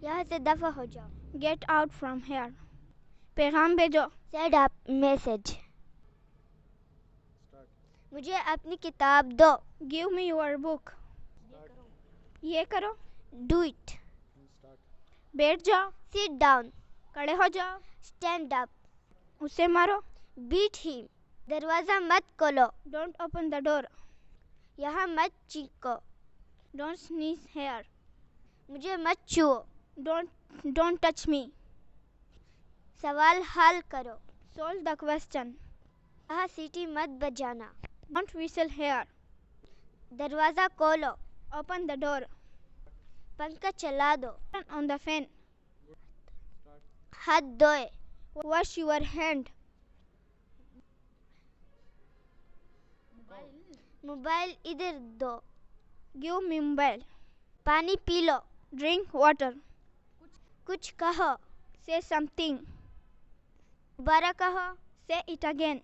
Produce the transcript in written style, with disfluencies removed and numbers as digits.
यहाँ से दफा हो जाओ. Get out from here. पैगाम भेजो. Send a message. मुझे अपनी किताब दो. Give me your book. ये करो. Do it. बैठ जाओ. Sit down. खड़े हो जाओ. Stand up. उसे मारो. Beat him. दरवाज़ा मत खोलो. Don't open the door. यहाँ मत चीखो. Don't sneeze here. मुझे मत छुओ. Don't touch me. सवाल हल करो. Solve the question. यहाँ सीटी मत बजाना. Don't whistle here. दरवाज़ा खोलो. Open the door. पंखा चला दो. Turn on the fan. हाथ धोए. Wash your hand. मोबाइल इधर दो. Give me mobile. पानी पी लो. Drink water. कुछ कहो. Say something. दोबारा कहो. Say it again.